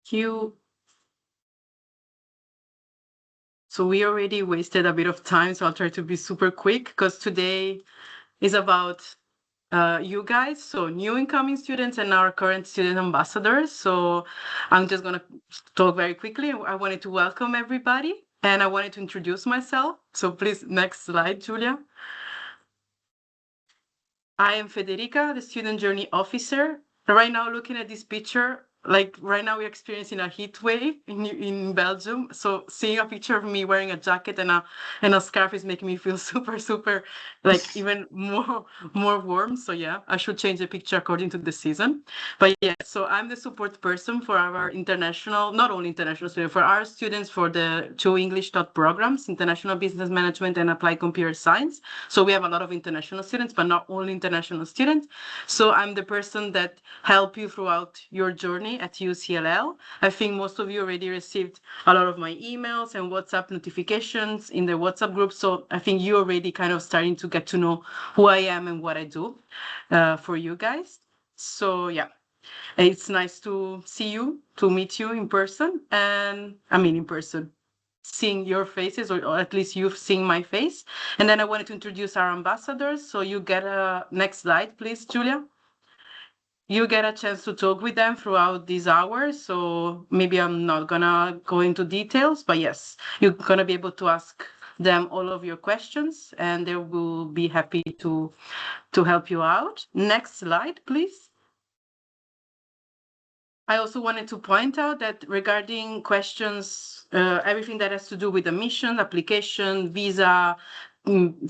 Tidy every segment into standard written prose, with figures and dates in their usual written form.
You. So we already wasted a bit of time, so I'll try to be super quick because today is about you guys, so new incoming students and our current student ambassadors. So I'm just going to talk very quickly. I wanted to welcome everybody and I wanted to introduce myself. So please, next slide, Julia. I am Federica, the Student Journey Officer. Right now, looking at this picture, like right now we're experiencing a heat wave in Belgium. So seeing a picture of me wearing a jacket and a scarf is making me feel super like even more warm. So yeah, I should change the picture according to the season. But yeah, so I'm the support person for our international, not only international students, for our students for the two English taught programs, International Business Management and Applied Computer Science. So we have a lot of international students, but not only international students. So I'm the person that help you throughout your journey at UCLL. I think most of you already received a lot of my emails and WhatsApp notifications in the WhatsApp group. So I think you're already kind of starting to get to know who I am and what I do for you guys. So yeah, it's nice to see you, to meet you in person, and I mean in person, seeing your faces, or at least you've seen my face. And then I wanted to introduce our ambassadors. So you get a next slide, please, Julia. You get a chance to talk with them throughout these hours. So maybe I'm not gonna go into details, but yes, you're gonna be able to ask them all of your questions and they will be happy to help you out. Next slide, please. I also wanted to point out that regarding questions, everything that has to do with admission, application, visa,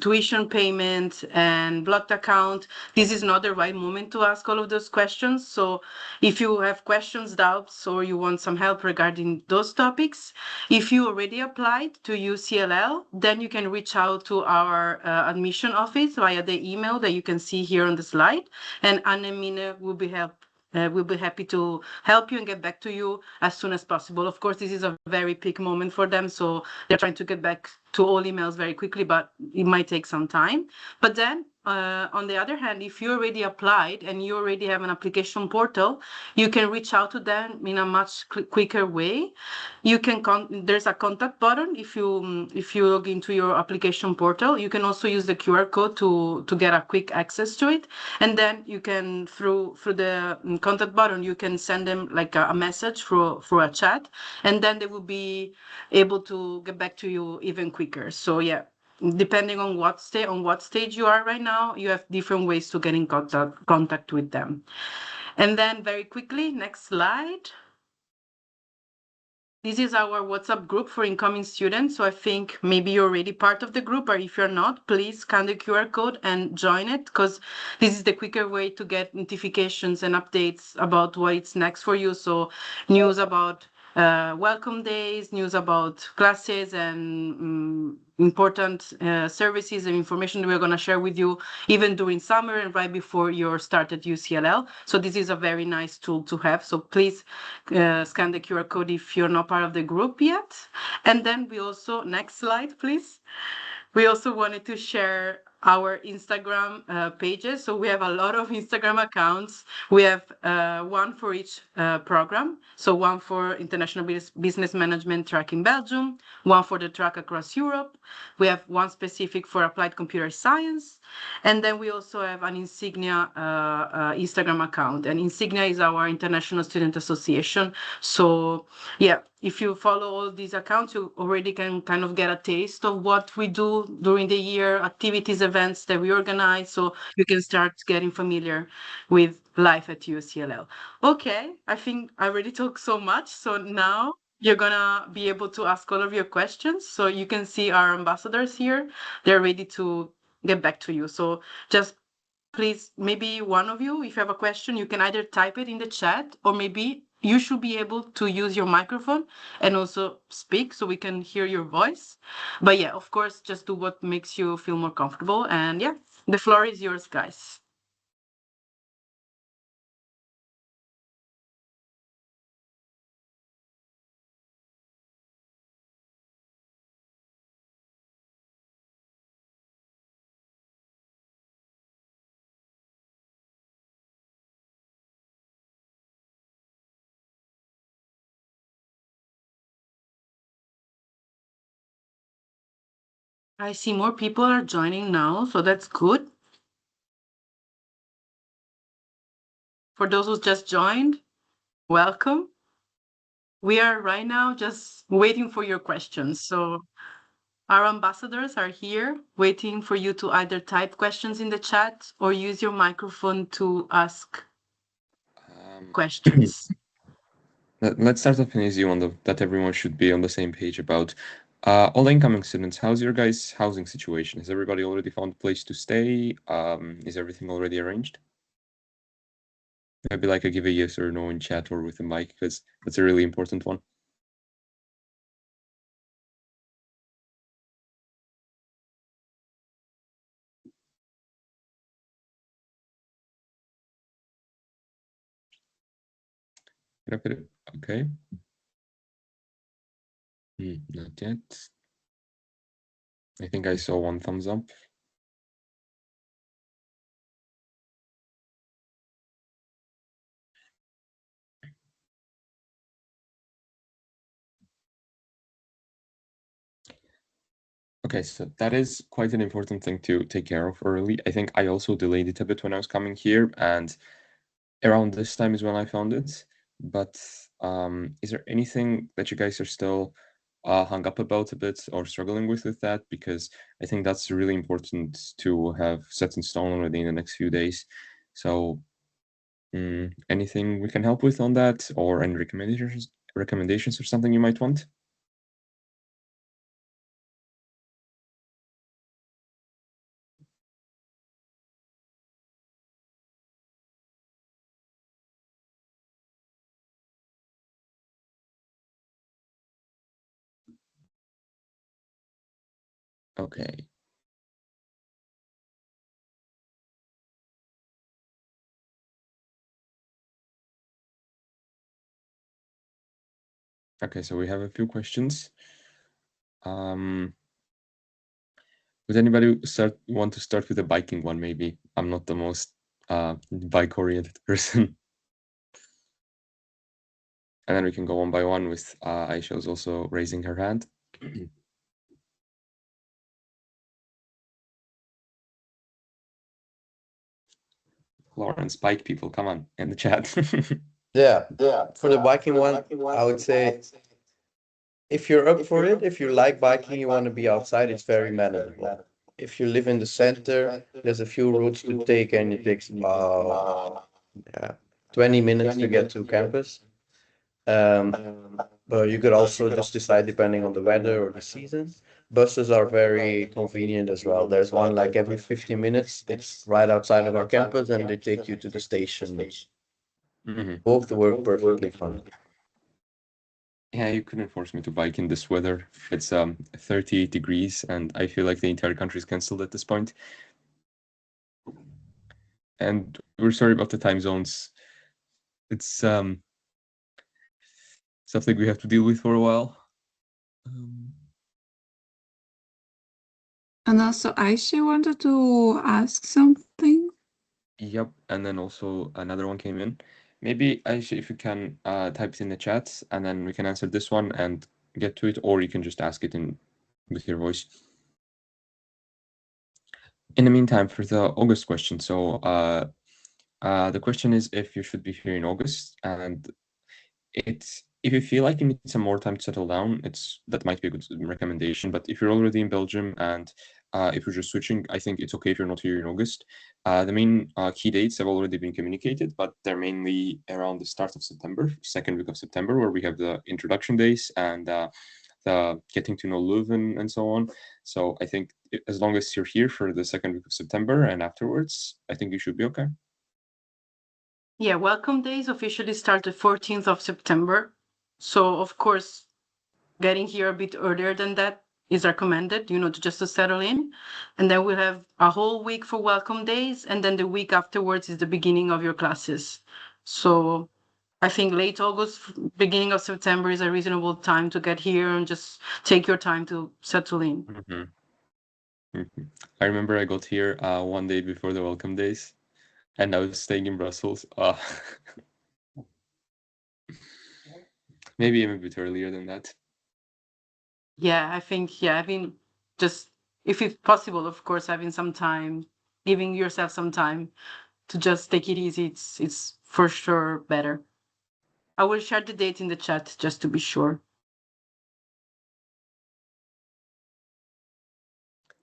tuition payment, and blocked account, this is not the right moment to ask all of those questions. So if you have questions, doubts, or you want some help regarding those topics, if you already applied to UCLL, then you can reach out to our admission office via the email that you can see here on the slide, and Anne and Mine will be we'll be happy to help you and get back to you as soon as possible. Of course, this is a very peak moment for them, so they're trying to get back to all emails very quickly, but it might take some time. But then, on the other hand, if you already applied and you already have an application portal, you can reach out to them in a much quicker way. You can there's a contact button if you log into your application portal. You can also use the QR code to get a quick access to it, and then you can through the contact button you can send them like a message through a chat, and then they will be able to get back to you even quicker. So yeah, depending on what stage you are right now, you have different ways to get in contact with them. And then very quickly, next slide. This is our WhatsApp group for incoming students. So I think maybe you're already part of the group, or if you're not, please scan the QR code and join it, because this is the quicker way to get notifications and updates about what is next for you. So news about welcome days, news about classes, and important services and information that we're going to share with you even during summer and right before your start at UCLL. So this is a very nice tool to have. So please scan the QR code if you're not part of the group yet. And then we also, next slide, please. We also wanted to share our Instagram pages. So we have a lot of Instagram accounts. We have one for each program. So one for International Business Management track in Belgium, one for the track across Europe. We have one specific for Applied Computer Science. And then we also have an Insignia Instagram account. And Insignia is our International Student Association. So yeah, if you follow all these accounts, you already can kind of get a taste of what we do during the year, activities, events that we organize. So you can start getting familiar with life at UCLL. Okay, I think I already talked so much. So now you're gonna be able to ask all of your questions. So you can see our ambassadors here. They're ready to get back to you. So just please, maybe one of you, if you have a question, you can either type it in the chat, or maybe you should be able to use your microphone and also speak so we can hear your voice. But yeah, of course, just do what makes you feel more comfortable. And yeah, the floor is yours, guys. I see more people are joining now, so that's good. For those who just joined, welcome. We are right now just waiting for your questions. So our ambassadors are here waiting for you to either type questions in the chat or use your microphone to ask questions. Let's start off an easy one that everyone should be on the same page about. All incoming students, how's your guys' housing situation? Has everybody already found a place to stay? Is everything already arranged? Maybe like I give a yes or no in chat or with a mic, because that's a really important one. Okay. Not yet. I think I saw one thumbs up. Okay, so that is quite an important thing to take care of early. I think I also delayed it a bit when I was coming here, and around this time is when I found it. But is there anything that you guys are still hung up about a bit or struggling with that? Because I think that's really important to have set in stone already in the next few days. So anything we can help with on that, or any recommendations or something you might want? Okay. Okay, so we have a few questions. Would anybody want to start with a biking one, maybe? I'm not the most bike-oriented person. And then we can go one by one with Aisha's also raising her hand. Lawrence, bike people, come on, in the chat. Yeah, for the biking one, I would say if you're up for it, if you like biking, you want to be outside, it's very manageable. If you live in the center, there's a few routes to take, and it takes about 20 minutes to get to campus. But you could also just decide depending on the weather or the season. Buses are very convenient as well. There's one like every 15 minutes. It's right outside of our campus, and they take you to the station. Both work perfectly fine. Yeah, you couldn't force me to bike in this weather. It's 38 degrees, and I feel like the entire country is cancelled at this point. And we're sorry about the time zones. It's something we have to deal with for a while. And also, Aisha wanted to ask something. Yep, and then also another one came in. Maybe Aisha, if you can type it in the chat, and then we can answer this one and get to it, or you can just ask it in with your voice. In the meantime, for the August question, so the question is if you should be here in August, and it's if you feel like you need some more time to settle down, that might be a good recommendation. But if you're already in Belgium and if you're just switching, I think it's okay if you're not here in August. The main key dates have already been communicated, but they're mainly around the start of September, second week of September, where we have the introduction days and the getting to know Leuven and so on. So I think as long as you're here for the second week of September and afterwards, I think you should be okay. Yeah, welcome days officially start the 14th of September. So, of course, getting here a bit earlier than that is recommended, just to settle in. And then we'll have a whole week for welcome days. And then the week afterwards is the beginning of your classes. So I think late August, beginning of September is a reasonable time to get here and just take your time to settle in. I remember I got here one day before the welcome days, and I was staying in Brussels. Maybe even a bit earlier than that. Yeah, I think, I've been just if it's possible, of course, having some time, giving yourself some time to just take it easy, it's for sure better. I will share the date in the chat just to be sure.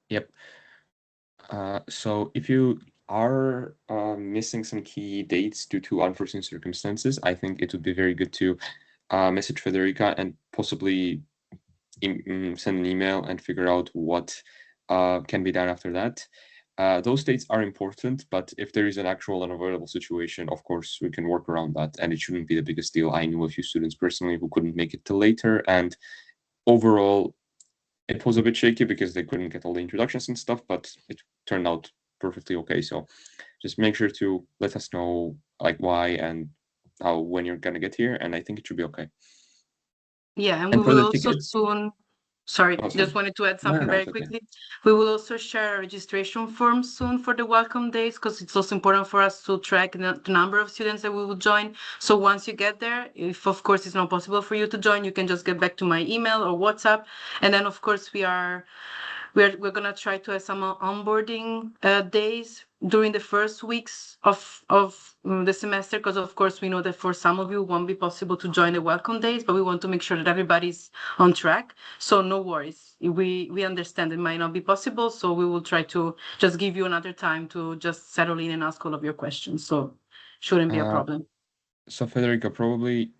Yep. So if you are missing some key dates due to unforeseen circumstances, I think it would be very good to message Federica and possibly send an email and figure out what can be done after that. Those dates are important, but if there is an actual unavoidable situation, of course, we can work around that, and it shouldn't be the biggest deal. I knew a few students personally who couldn't make it till later, and overall, it was a bit shaky because they couldn't get all the introductions and stuff, but it turned out perfectly okay. So just make sure to let us know like why and how when you're gonna get here, and I think it should be okay. Yeah, and we And for will the also tickets, soon. Sorry, oh, sorry. just wanted to add No, something no, very it's okay. quickly. We will also share a registration form soon for the welcome days because it's also important for us to track the number of students that we will join. So once you get there, if of course it's not possible for you to join, you can just get back to my email or WhatsApp. And then of course we're gonna try to have some onboarding days during the first weeks of the semester, because of course we know that for some of you it won't be possible to join the welcome days, but we want to make sure that everybody's on track. So no worries, we understand it might not be possible, so we will try to just give you another time to just settle in and ask all of your questions. So shouldn't be a problem. So Federica, probably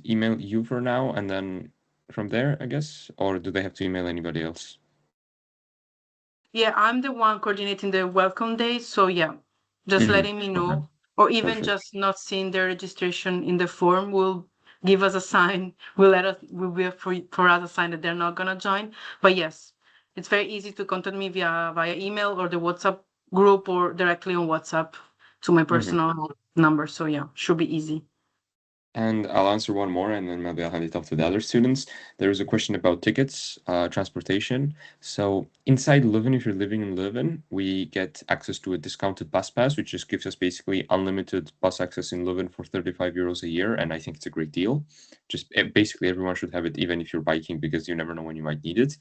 email you for now, and then from there, I guess, or do they have to email anybody else? Yeah, I'm the one coordinating the welcome day, so yeah, just letting me know, or even Perfect. just not seeing their registration in the form will give us a sign, will be for us a sign that they're not gonna join. But yes, it's very easy to contact me via email or the WhatsApp group or directly on WhatsApp to my personal number. So yeah, should be easy. And I'll answer one more, and then maybe I'll hand it off to the other students. There is a question about tickets, transportation. So inside Leuven, if you're living in Leuven, we get access to a discounted bus pass, which just gives us basically unlimited bus access in Leuven for 35 euros a year, and I think it's a great deal. Just basically everyone should have it, even if you're biking, because you never know when you might need it.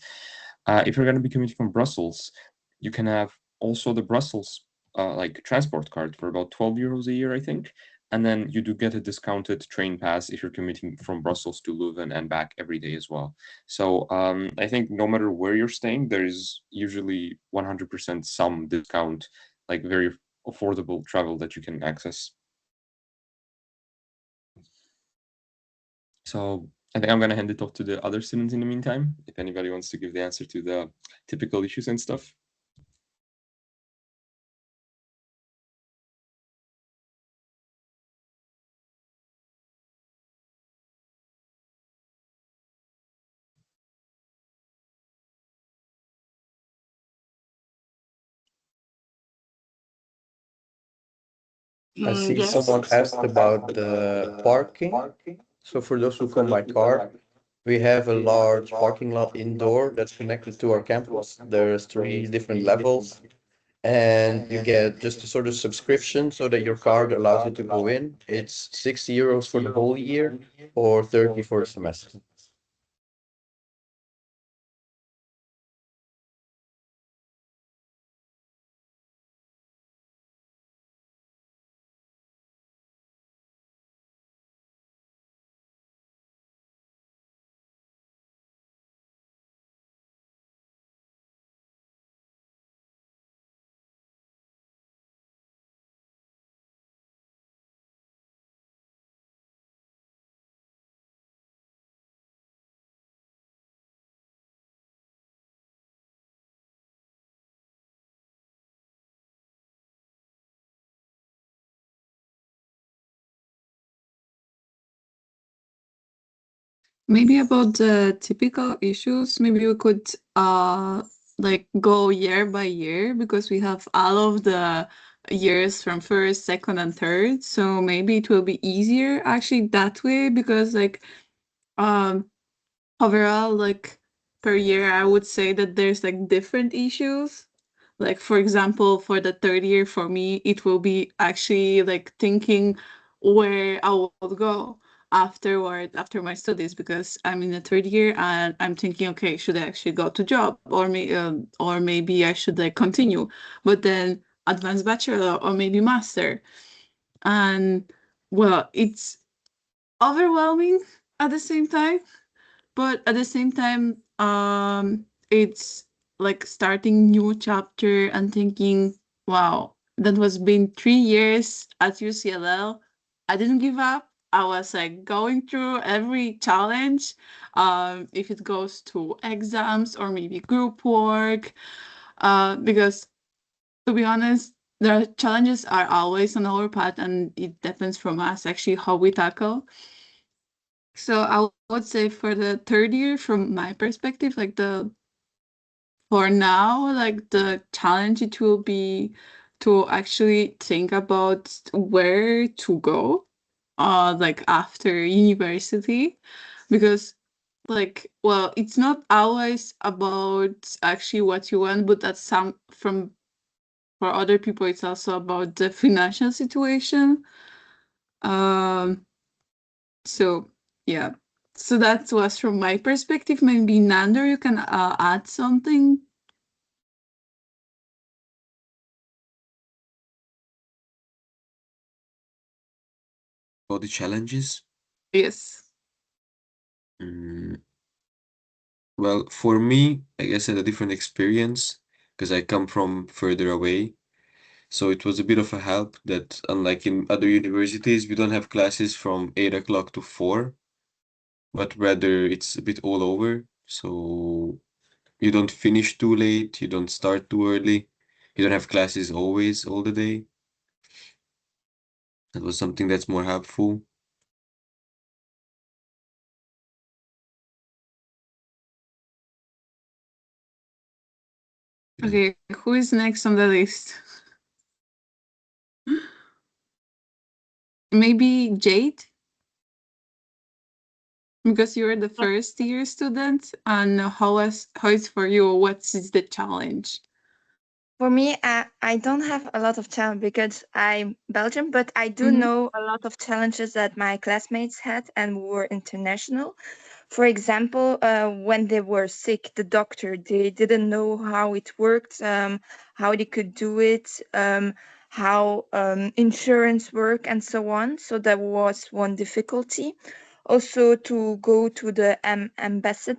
If you're going to be commuting from Brussels, you can have also the Brussels like transport card for about 12 euros a year, I think. And then you do get a discounted train pass if you're commuting from Brussels to Leuven and back every day as well. So I think no matter where you're staying, there's usually 100% some discount, like very affordable travel that you can access. So I think I'm going to hand it off to the other students in the meantime, if anybody wants to give the answer to the typical issues and stuff. I see Yes. someone asked about the parking. So for those who come by car, we have a large parking lot indoor that's connected to our campus. There's three different levels, and you get just a sort of subscription so that your card allows you to go in. It's 60 euros for the whole year or 30 for a semester. Maybe about the typical issues, maybe we could like go year by year because we have all of the years from first, second, and third. So maybe it will be easier actually that way because like um overall like per year I would say that there's like different issues. Like for example, for the third year for me, it will be actually like thinking where I will go. after my studies, because I'm in the third year and I'm thinking, okay, should I actually go to job, or maybe I should like continue, but then advanced bachelor or maybe master. And well, it's overwhelming at the same time, but at the same time, it's like starting new chapter and thinking, wow, that was been 3 years at UCLL. I didn't give up. I was like going through every challenge, if it goes to exams or maybe group work, because to be honest, the challenges are always on our path, and it depends from us actually how we tackle. So I would say for the third year, from my perspective, like for now, like the challenge it will be to actually think about where to go, like after university, because like, well, it's not always about actually what you want, but that's some from for other people, it's also about the financial situation. Um, so yeah. So that was from my perspective. Maybe Nander, you can add something. About the challenges. Yes. Mm, well, for me, I guess I had a different experience because I come from further away. So it was a bit of a help that, unlike in other universities, we don't have classes from 8 o'clock to 4, but rather it's a bit all over. So you don't finish too late, you don't start too early, you don't have classes always all the day. That was something that's more helpful. Yeah. Okay, who is next on the list? Maybe Jade? Because you're the first year student, and how is for you? What is the challenge? For me, I don't have a lot of challenge because I'm Belgian, but I do Mhm. know a lot of challenges that my classmates had and were international. For example, when they were sick, the doctor, they didn't know how it worked, how they could do it, how insurance work, and so on. So that was one difficulty. Also, to go to the embassy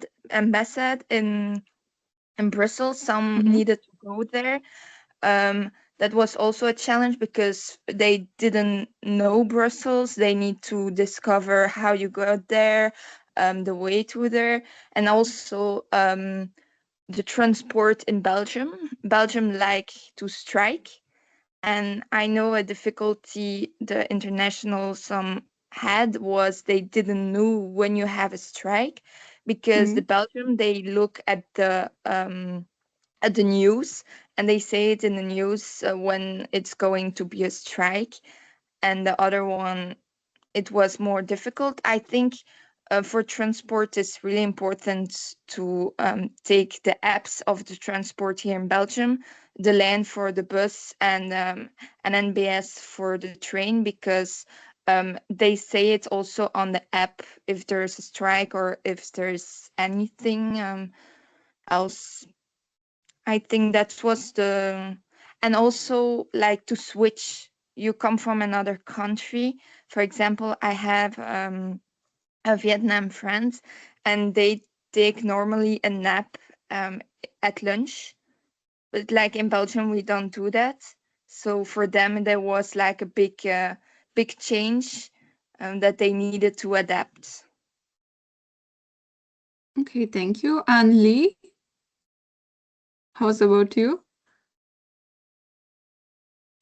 in Brussels, some Mhm. needed to go there. That was also a challenge because they didn't know Brussels. They need to discover how you got there, the way to there, and also the transport in Belgium. Belgium like to strike, and I know a difficulty the international some had was they didn't know when you have a strike, because the Mhm. Belgium they look at the news, and they say it in the news when it's going to be a strike. And the other one, it was more difficult. I think for transport, it's really important to take the apps of the transport here in Belgium, the lane for the bus, and an NBS for the train, because they say it also on the app if there's a strike or if there's anything else. I think that was and also like to switch. You come from another country. For example, I have a Vietnam friend, and they take normally a nap at lunch. But like in Belgium, we don't do that. So for them, there was like a big change that they needed to adapt. Okay, thank you. And Lee, how's about you?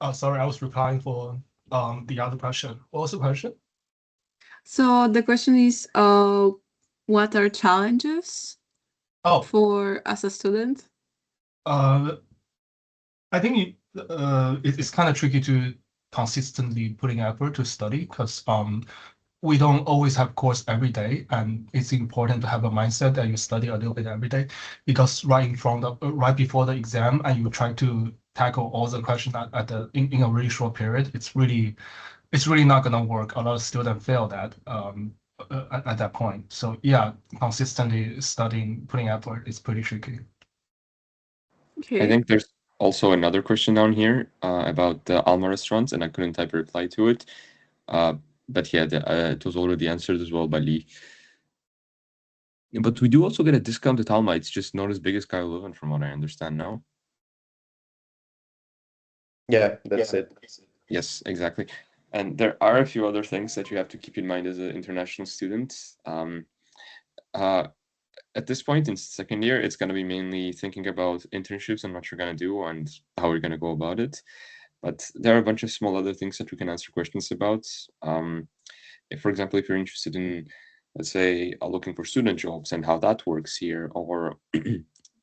Oh, sorry, I was replying for the other question. What was the question? So the question is, what are challenges Oh, for as a student? I think it's kind of tricky to consistently putting effort to study because we don't always have course every day, and it's important to have a mindset that you study a little bit every day, because right before the exam, and you try to tackle all the questions in a really short period, it's really not gonna work. A lot of students fail that. at that point. So yeah, consistently studying, putting effort is pretty tricky. I Okay. think there's also another question down here about the Alma restaurants, and I couldn't type a reply to it. But yeah, it was already answered as well by Lee. But we do also get a discount at Alma. It's just not as big as Kyle Leuven, from what I understand now. Yeah, that's it. Yes, exactly. And there are a few other things that you have to keep in mind as an international student. At this point in second year, it's going to be mainly thinking about internships and what you're going to do and how you're going to go about it. But there are a bunch of small other things that we can answer questions about. If, for example, if you're interested in, let's say, looking for student jobs and how that works here, or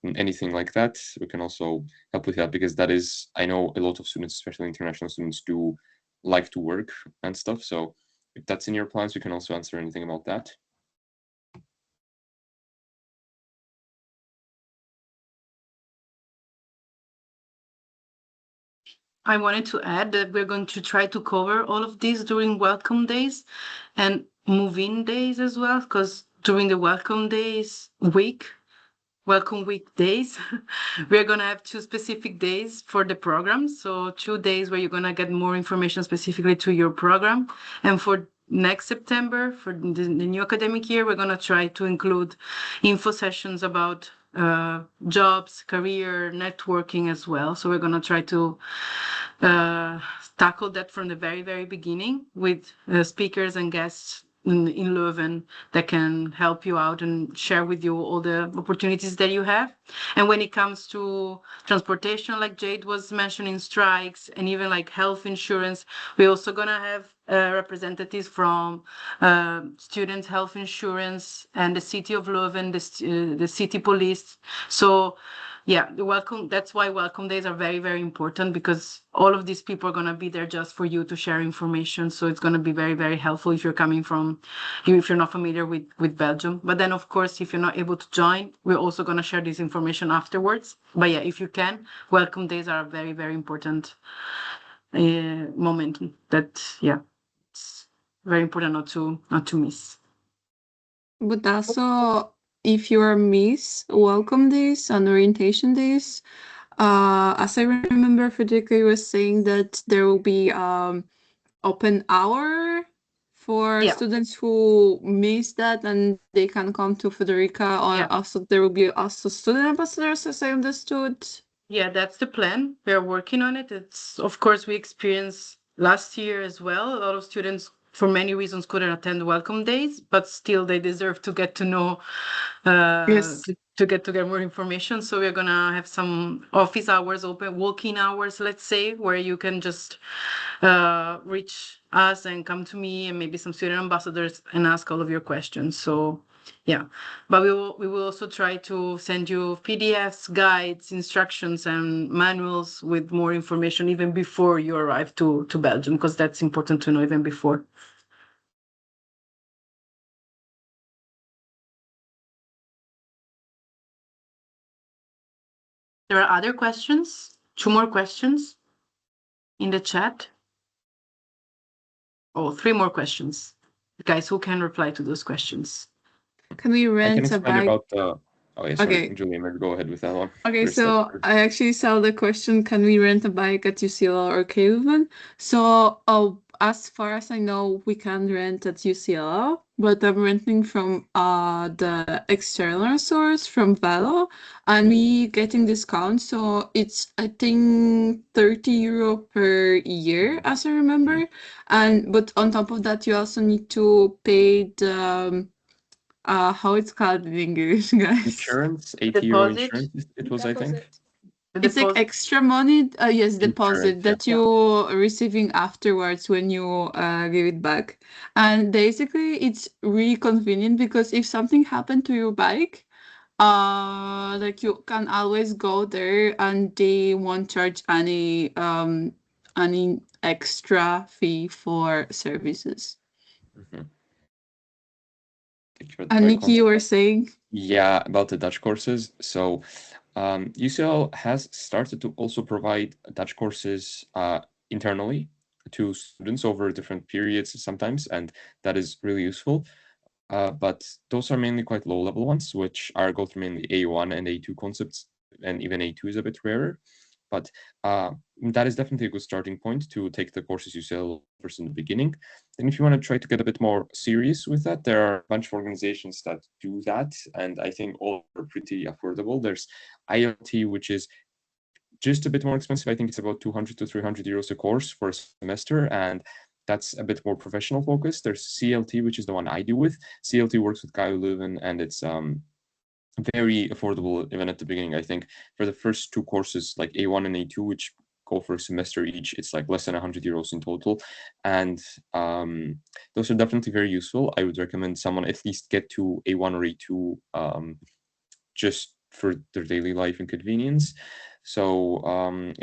anything like that, we can also help with that, because that is, I know a lot of students, especially international students, do like to work and stuff. So if that's in your plans, we can also answer anything about that. I wanted to add that we're going to try to cover all of these during welcome days and move-in days as well, because during the welcome week days, we're going to have 2 specific days for the program. So 2 days where you're going to get more information specifically to your program. And for next September, for the new academic year, we're going to try to include info sessions about jobs, career, networking as well. So we're going to try to tackle that from the very, very beginning with speakers and guests in Leuven that can help you out and share with you all the opportunities that you have. And when it comes to transportation, like Jade was mentioning, strikes, and even like health insurance, we're also going to have representatives from student health insurance and the city of Leuven, the city police. So yeah, that's why welcome days are very, very important, because all of these people are going to be there just for you to share information. So it's going to be very, very helpful if you're coming from, if you're not familiar with Belgium. But then, of course, if you're not able to join, we're also going to share this information afterwards. But yeah, if you can, welcome days are a very, very important moment that, yeah, it's very important not to miss. But also, if you are miss welcome days and orientation days, as I remember, Federica was saying that there will be open hour for Yeah. students who miss that, and they can come to Federica. Or Yeah. also there will be also student ambassadors, as I understood. Yeah, that's the plan. We are working on it. It's, of course, we experienced last year as well. A lot of students, for many reasons, couldn't attend welcome days, but still they deserve to get to know, Yes. to get more information. So we're gonna have some office hours open, walk-in hours, let's say, where you can just reach us and come to me and maybe some student ambassadors and ask all of your questions. So yeah, but we will also try to send you PDFs, guides, instructions, and manuals with more information even before you arrive to Belgium, because that's important to know even before. There are other questions, 2 more questions in the chat. Oh, 3 more questions. Guys, who can reply to those questions? Can we I can rent a explain bike? about the. Oh yeah, sorry, Okay. Julie, maybe go ahead with that one. Okay, First, so I actually saw the question, can we rent a bike at UCLL or Leuven? So as far as I know, we can rent at UCLL, but I'm renting from the external source from Velo, and we getting discounts. So it's, I think, 30 euro per year, as I remember. But on top of that, you also need to pay the how it's called in English, guys. Insurance, 80 euro Deposit. insurance, it was, I think. It's like extra money, yes, deposit Insurance, that you're receiving afterwards when you give it back. And basically, it's really convenient because if something happened to your bike, like you can always go there and they won't charge any extra fee for services. Mhm. And Nikki, you were saying? Yeah, about the Dutch courses. So UCL has started to also provide Dutch courses internally to students over different periods sometimes, and that is really useful. But those are mainly quite low-level ones, which are go through mainly A1 and A2 concepts, and even A2 is a bit rarer. But that is definitely a good starting point to take the courses UCL offers in the beginning. And if you want to try to get a bit more serious with that, there are a bunch of organizations that do that, and I think all are pretty affordable. There's ILT, which is just a bit more expensive. I think it's about 200 to 300 euros a course for a semester, and that's a bit more professional focused. There's CLT, which is the one I do with. CLT works with Kyle Leuven, and it's very affordable even at the beginning. I think for the first two courses, like A1 and A2, which go for a semester each, it's like less than 100 euros in total. And those are definitely very useful. I would recommend someone at least get to A1 or A2 just for their daily life and convenience. So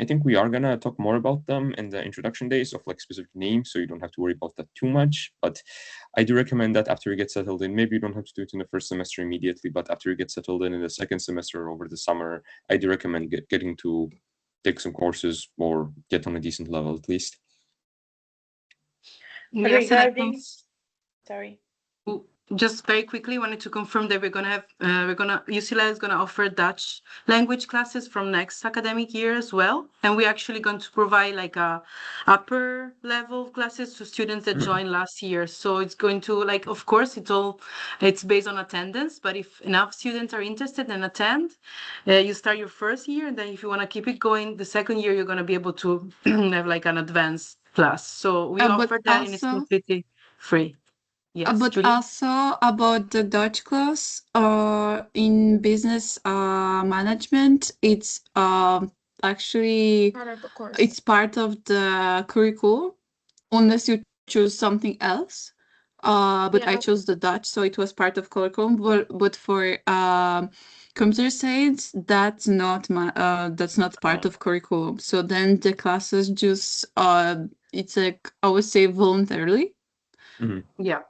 I think we are gonna talk more about them in the introduction days of like specific names, so you don't have to worry about that too much. But I do recommend that after you get settled in, maybe you don't have to do it in the first semester immediately, but after you get settled in the second semester or over the summer, I do recommend getting to take some courses or get on a decent level at least. Yes, and I think Sorry. just very quickly wanted to confirm that UCLA is gonna offer Dutch language classes from next academic year as well, and we're actually going to provide like a upper level classes to students that joined last year. So it's going to, like, of course it's based on attendance, but if enough students are interested and attend, you start your first year, and then if you want to keep it going, the second year you're gonna be able to have like an advanced class. So we But offer that, and it's also, completely free. Yes, but Julia? also about the Dutch class, in business management, it's actually Part of the course. it's part of the curriculum, unless you choose something else. But I Yeah. chose the Dutch, so it was part of curriculum. But for computer science, that's not part of curriculum. So then the classes just it's like, I would say, voluntarily. Yeah.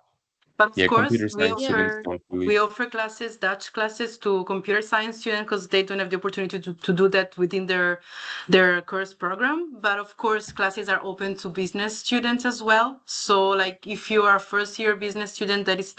But of Yeah, course, computer science students don't we really. offer classes, Dutch classes to computer science students because they don't have the opportunity to do that within their course program. But of course, classes are open to business students as well. So like if you are a first year business student that is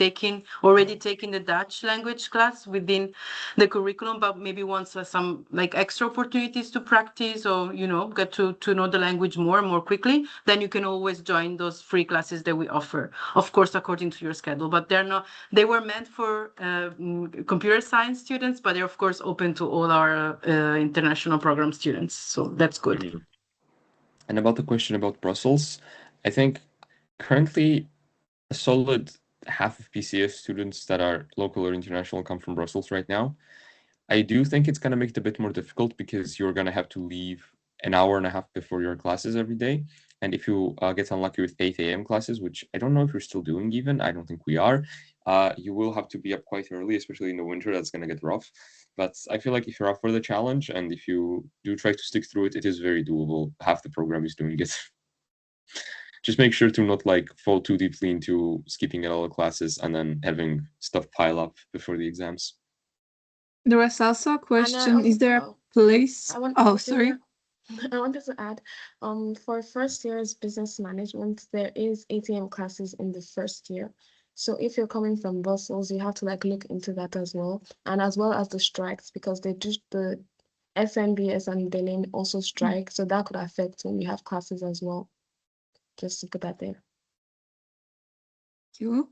already taking the Dutch language class within the curriculum, but maybe wants some like extra opportunities to practice or, get to know the language more quickly, then you can always join those free classes that we offer. Of course, according to your schedule. But they were meant for computer science students, but they're of course open to all our international program students. So that's good. And about the question about Brussels, I think currently a solid half of PCS students that are local or international come from Brussels right now. I do think it's going to make it a bit more difficult because you're going to have to leave an hour and a half before your classes every day. And if you get unlucky with 8 a.m. classes, which I don't know if you're still doing even, I don't think we are, you will have to be up quite early, especially in the winter. That's going to get rough. But I feel like if you're up for the challenge and if you do try to stick through it, it is very doable. Half the program is doing it. Just make sure to not like fall too deeply into skipping at all the classes and then having stuff pile up before the exams. There was also a question: is there a place? Oh, sorry. I wanted to add, for first year's business management, there is ATM classes in the first year. So if you're coming from Brussels, you have to like look into that as well, and as well as the strikes, because they do the SNBS and Berlin also strike, so that could affect when you have classes as well. Just to put that there. Thank you.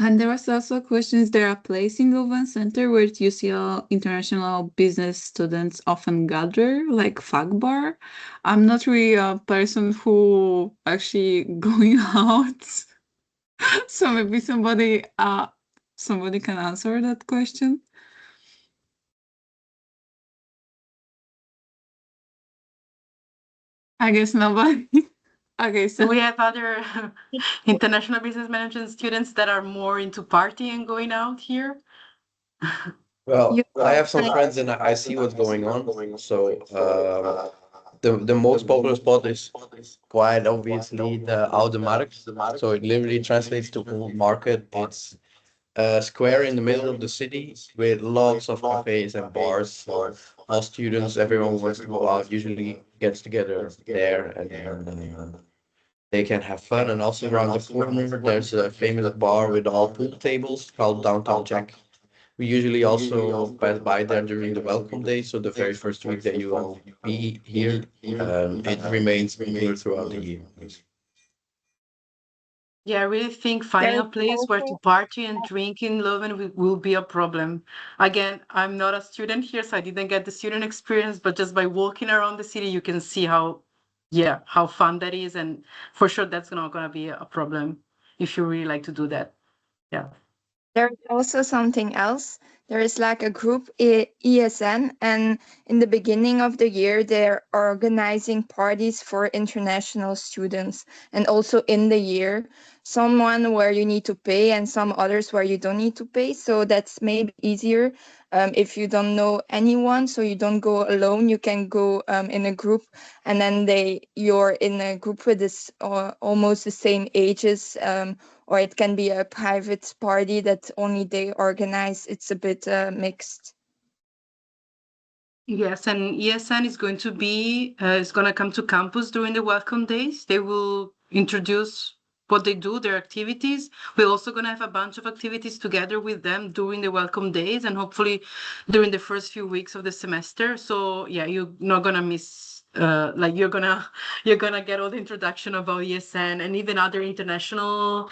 And there was also a question: is there a place in Govan Center where UCL international business students often gather, like FACBAR? I'm not really a person who actually going out. So maybe somebody can answer that question. I guess nobody. Okay, so we have other international business management students that are more into partying and going out here. Well, I have some friends and I see what's going on. So the most popular spot is quite obviously the Oude Markt. So it literally translates to old market. It's a square in the middle of the city with lots of cafes and bars. So all students, everyone who wants to go out usually gets together there and they can have fun. And also around the corner, there's a famous bar with all pool tables called Downtown Jack. We usually also pass by there during the welcome day, so the very first week that you will be here, it remains popular throughout the year. Yeah, I really think finding a There's place where to also party and drink in Leuven will be a problem. Again, I'm not a student here, so I didn't get the student experience, but just by walking around the city, you can see how, yeah, how fun that is. And for sure, that's not gonna be a problem if you really like to do that. Yeah. There's also something else. There is like a group, ESN, and in the beginning of the year, they're organizing parties for international students. And also in the year, someone where you need to pay and some others where you don't need to pay. So that's maybe easier if you don't know anyone. So you don't go alone. You can go in a group, and then you're in a group with this almost the same ages. Or it can be a private party that only they organize. It's a bit mixed. Yes, and ESN is going to come to campus during the welcome days. They will introduce what they do, their activities. We're also going to have a bunch of activities together with them during the welcome days and hopefully during the first few weeks of the semester. So yeah, you're not going to miss like you're gonna get all the introduction about ESN and even other international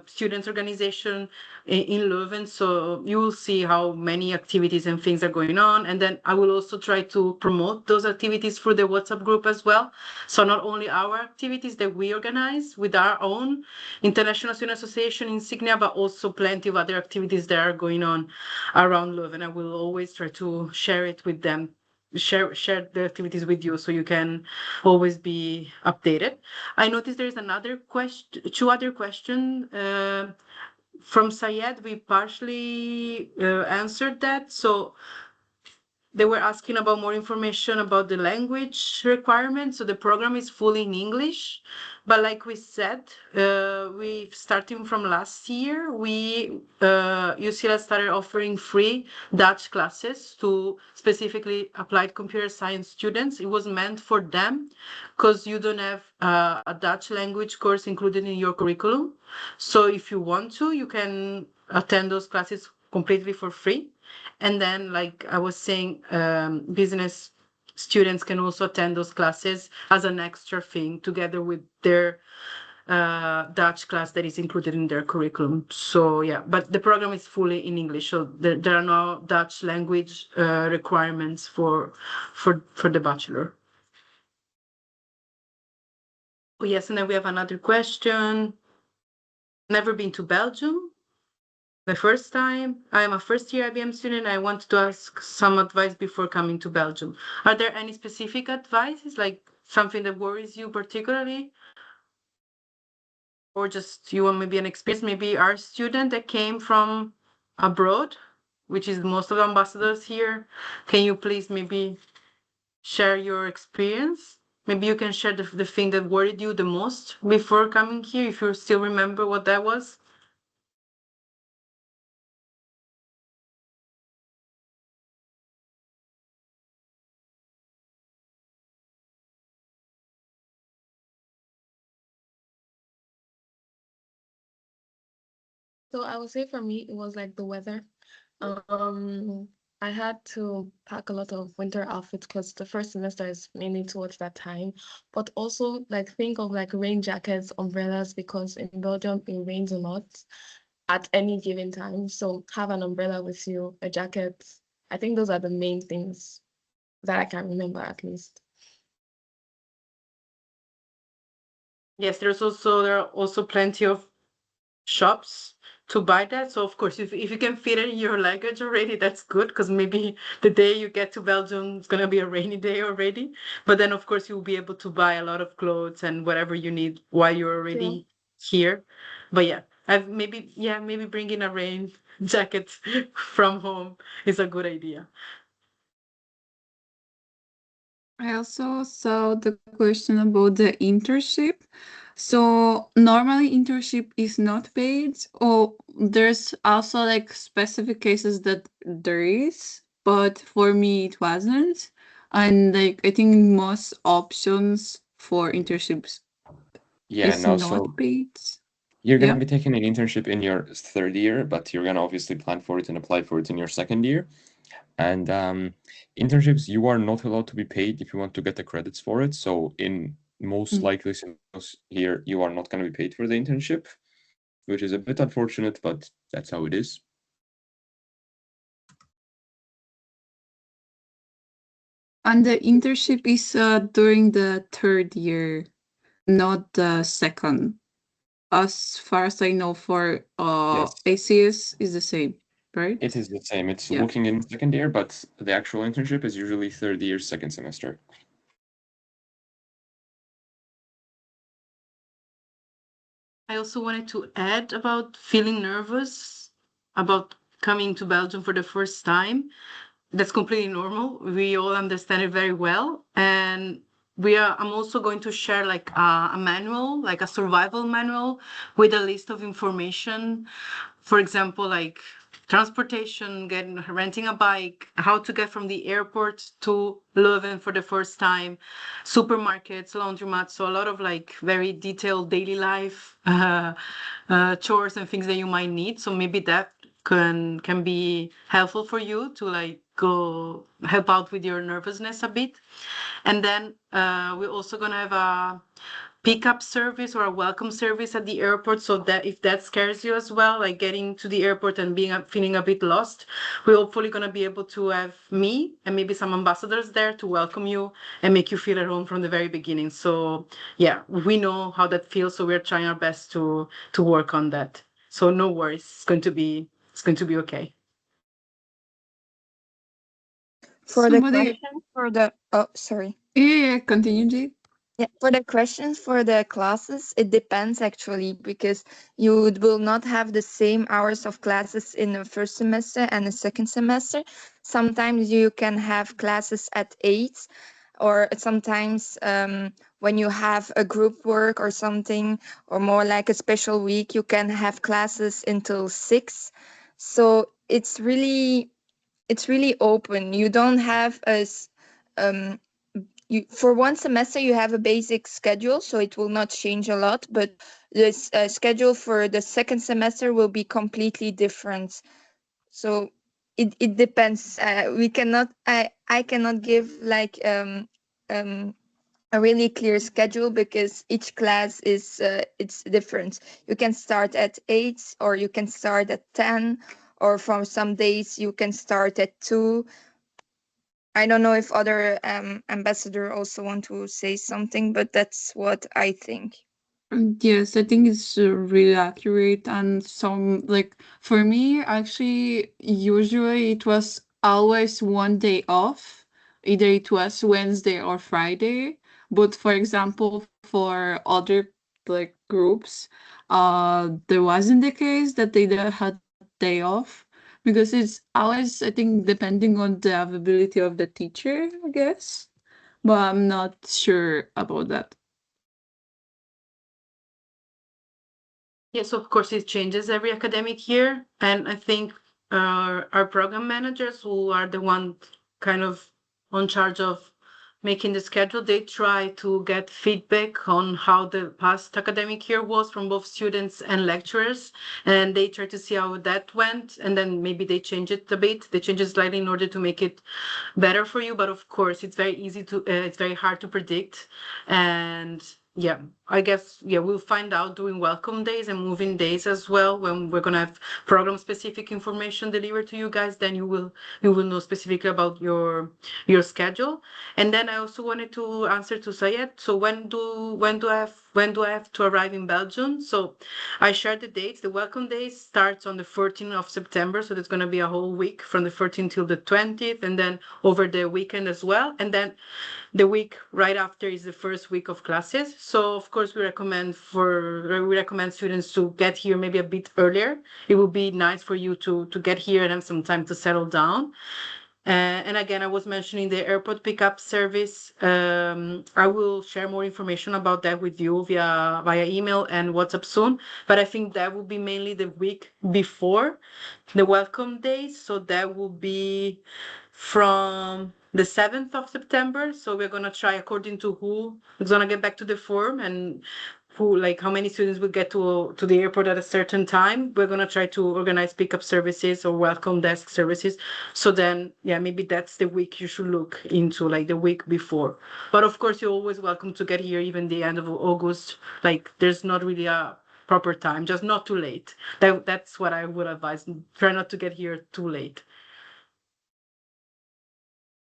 students organization in Leuven. So you will see how many activities and things are going on. And then I will also try to promote those activities through the WhatsApp group as well. So not only our activities that we organize with our own International Student Association insignia, but also plenty of other activities that are going on around Leuven. I will always try to share it with them. Share the activities with you so you can always be updated. I noticed there's another question, two other questions from Sayed. We partially answered that. So they were asking about more information about the language requirements. So the program is fully in English, but like we said, we starting from last year, UCLL started offering free Dutch classes to specifically applied computer science students. It was meant for them because you don't have a Dutch language course included in your curriculum. So if you want to, you can attend those classes completely for free. And then, like I was saying, business students can also attend those classes as an extra thing together with their Dutch class that is included in their curriculum. So yeah, but the program is fully in English, so there are no Dutch language requirements for the bachelor. Oh yes, and then we have another question. Never been to Belgium. The first time. I am a first year IBM student. I want to ask some advice before coming to Belgium. Are there any specific advices, like something that worries you particularly? Or just you want maybe an experience, maybe our student that came from abroad, which is most of the ambassadors here. Can you please maybe share your experience? Maybe you can share the thing that worried you the most before coming here, if you still remember what that was. So I would say for me, it was like the weather. Um, I had to pack a lot of winter outfits because the first semester is mainly towards that time. But also like think of like rain jackets, umbrellas, because in Belgium it rains a lot at any given time. So have an umbrella with you, a jacket. I think those are the main things that I can remember at least. Yes, there are also plenty of shops to buy that. So of course, if you can fit it in your luggage already, that's good because maybe the day you get to Belgium it's gonna be a rainy day already. But then of course you'll be able to buy a lot of clothes and whatever you need while you're already here. But yeah, maybe bringing a rain jacket from home is a good idea. I also saw the question about the internship. So normally internship is not paid, or there's also like specific cases that there is, but for me it wasn't. And like I think most options for internships Yeah, It's no, not so paid. you're Yeah. gonna be taking an internship in your third year, but you're gonna obviously plan for it and apply for it in your second year. And internships, you are not allowed to be paid if you want to get the credits for it. So in most Mm. likely scenarios here, you are not gonna be paid for the internship, which is a bit unfortunate, but that's how it is. And the internship is during the third year, not the second. As far as I know, for Yes, ACS is the same, right? it is the same. It's Yeah. looking in second year, but the actual internship is usually third year, second semester. I also wanted to add about feeling nervous about coming to Belgium for the first time. That's completely normal. We all understand it very well. And I'm also going to share like a manual, like a survival manual with a list of information. For example, like transportation, renting a bike, how to get from the airport to Leuven for the first time, supermarkets, laundromats. So a lot of like very detailed daily life chores and things that you might need. So maybe that can be helpful for you to like go help out with your nervousness a bit. And then we're also gonna have a pickup service or a welcome service at the airport, so that if that scares you as well, like getting to the airport and feeling a bit lost, we're hopefully going to be able to have me and maybe some ambassadors there to welcome you and make you feel at home from the very beginning. So yeah, we know how that feels, so we're trying our best to work on that. So no worries, it's going to be okay. For the Somebody, question for the oh sorry. yeah, continue, Jade. Yeah, for the questions for the classes, it depends actually because you will not have the same hours of classes in the first semester and the second semester. Sometimes you can have classes at 8, or sometimes when you have a group work or something, or more like a special week, you can have classes until 6. So it's really open. You don't have as for one semester you have a basic schedule, so it will not change a lot, but this schedule for the second semester will be completely different. So it depends. We cannot I cannot give like a really clear schedule because each class is it's different. You can start at 8 or you can start at 10, or from some days you can start at 2. I don't know if other ambassador also want to say something, but that's what I think. Yes, I think it's really accurate. And some, like, for me, actually, usually it was always one day off. Either it was Wednesday or Friday. But for example, for other like groups, there wasn't the case that they had day off, because it's always, I think, depending on the availability of the teacher, I guess. But I'm not sure about that. Yes, of course, it changes every academic year. And I think our program managers, who are the one kind of on charge of making the schedule, they try to get feedback on how the past academic year was from both students and lecturers. And they try to see how that went. And then maybe they change it a bit. They change it slightly in order to make it better for you. But of course, it's very hard to predict. And yeah, I guess, yeah, we'll find out during welcome days and moving days as well, when we're gonna have program specific information delivered to you guys. Then you will know specifically about your schedule. And then I also wanted to answer to Sayed. So when do I have to arrive in Belgium? So I shared the dates. The welcome days starts on the 14th of September, so there's gonna be a whole week from the 14th till the 20th, and then over the weekend as well. And then the week right after is the first week of classes. So of course we recommend students to get here maybe a bit earlier. It would be nice for you to get here and have some time to settle down. And again, I was mentioning the airport pickup service. I will share more information about that with you via email and WhatsApp soon. But I think that will be mainly the week before the welcome days. So that will be from the 7th of September. So we're gonna try according to who is gonna get back to the form, and who, like, how many students will get to the airport at a certain time. We're gonna try to organize pickup services or welcome desk services. So then, yeah, maybe that's the week you should look into, like the week before. But of course, you're always welcome to get here even the end of August. Like, there's not really a proper time, just not too late. That's what I would advise. Try not to get here too late.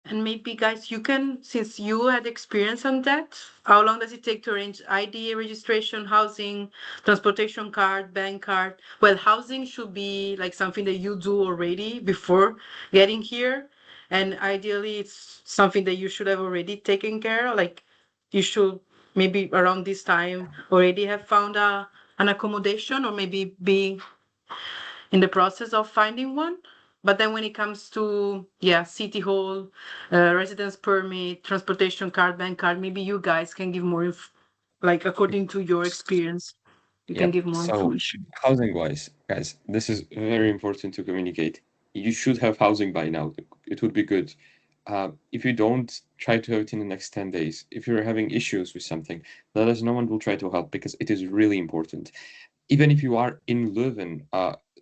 And maybe, guys, you can, since you had experience on that, how long does it take to arrange ID registration, housing, transportation card, bank card? Well, housing should be like something that you do already before getting here. And ideally, it's something that you should have already taken care of. Like, you should maybe around this time already have found an accommodation, or maybe be in the process of finding one. But then when it comes to, yeah, city hall, residence permit, transportation card, bank card, maybe you guys can give more, like according to your experience, you can Yep. give more So information. housing wise, guys, this is very important to communicate. You should have housing by now. It would be good. If you don't, try to have it in the next 10 days. If you're having issues with something, let us know and we'll try to help because it is really important. Even if you are in Leuven,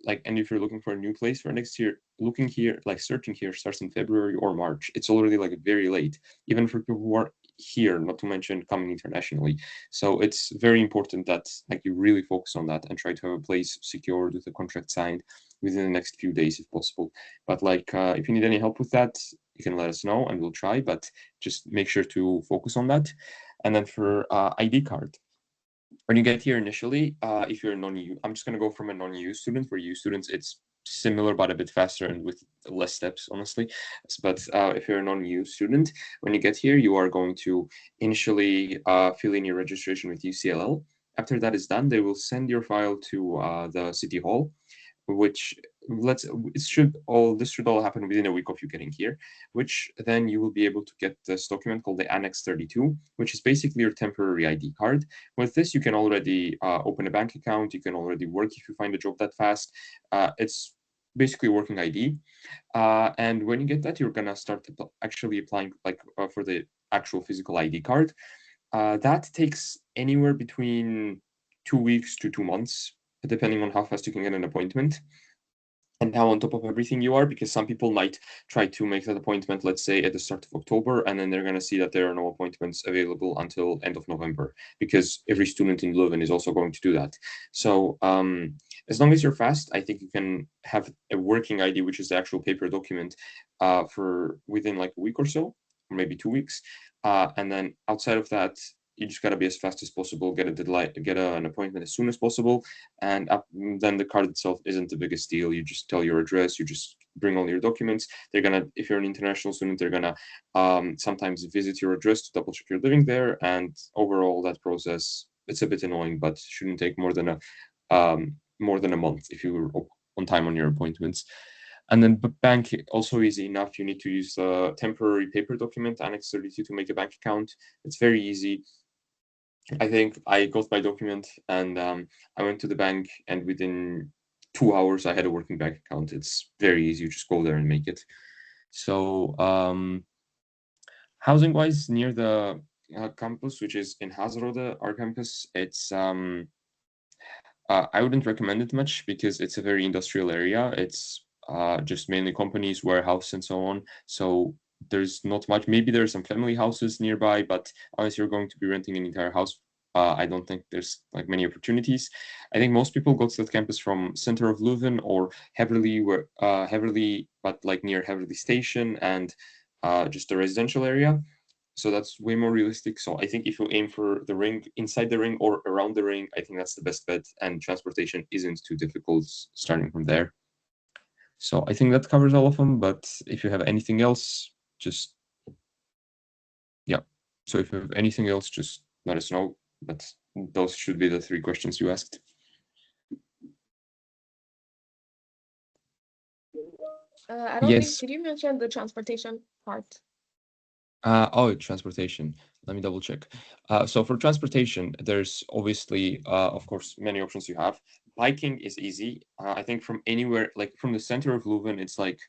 like, and if you're looking for a new place for next year, looking here, like searching here starts in February or March. It's already like very late, even for people who are here, not to mention coming internationally. So it's very important that like you really focus on that and try to have a place secured with a contract signed within the next few days if possible. But like if you need any help with that, you can let us know and we'll try, but just make sure to focus on that. And then for ID card, when you get here initially, if you're a non-EU, I'm just going to go from a non-EU student. For EU students, it's similar but a bit faster and with less steps, honestly. But if you're a non-EU student, when you get here, you are going to initially fill in your registration with UCLL. After that is done, they will send your file to the city hall, which this should all happen within a week of you getting here, which then you will be able to get this document called the Annex 32, which is basically your temporary ID card. With this, you can already open a bank account. You can already work if you find a job that fast. It's basically working ID. And when you get that, you're gonna start actually applying like for the actual physical ID card. That takes anywhere between 2 weeks to 2 months, depending on how fast you can get an appointment and how on top of everything you are, because some people might try to make that appointment, let's say at the start of October, and then they're going to see that there are no appointments available until end of November, because every student in Leuven is also going to do that. So as long as you're fast, I think you can have a working ID, which is the actual paper document, for within like a week or so, or maybe 2 weeks. And then outside of that, you just got to be as fast as possible, get an appointment as soon as possible, and then the card itself isn't the biggest deal. You just tell your address, you just bring all your documents. They're gonna, if you're an international student, they're gonna sometimes visit your address to double check you're living there, and overall that process, it's a bit annoying, but shouldn't take more than a month if you're on time on your appointments. And then bank, also easy enough. You need to use the temporary paper document, Annex 32, to make a bank account. It's very easy. I think I got my document and I went to the bank, and within 2 hours I had a working bank account. It's very easy. You just go there and make it. So housing wise, near the campus, which is in Hazelrode, our campus, it's I wouldn't recommend it much because it's a very industrial area. It's just mainly companies, warehouse, and so on. So there's not much. Maybe there are some family houses nearby, but unless you're going to be renting an entire house, I don't think there's like many opportunities. I think most people go to that campus from center of Leuven or Heverlee, but like near Heverlee Station and just a residential area. So that's way more realistic. So I think if you aim for the ring, inside the ring or around the ring, I think that's the best bet. And transportation isn't too difficult starting from there. So I think that covers all of them. But if you have anything else, just, yeah. So if you have anything else, just let us know. But those should be the 3 questions you asked. I don't think, did you mention the transportation part? Transportation. Let me double check. So for transportation, there's obviously, of course, many options you have. Biking is easy. I think from anywhere, like from the center of Leuven, it's like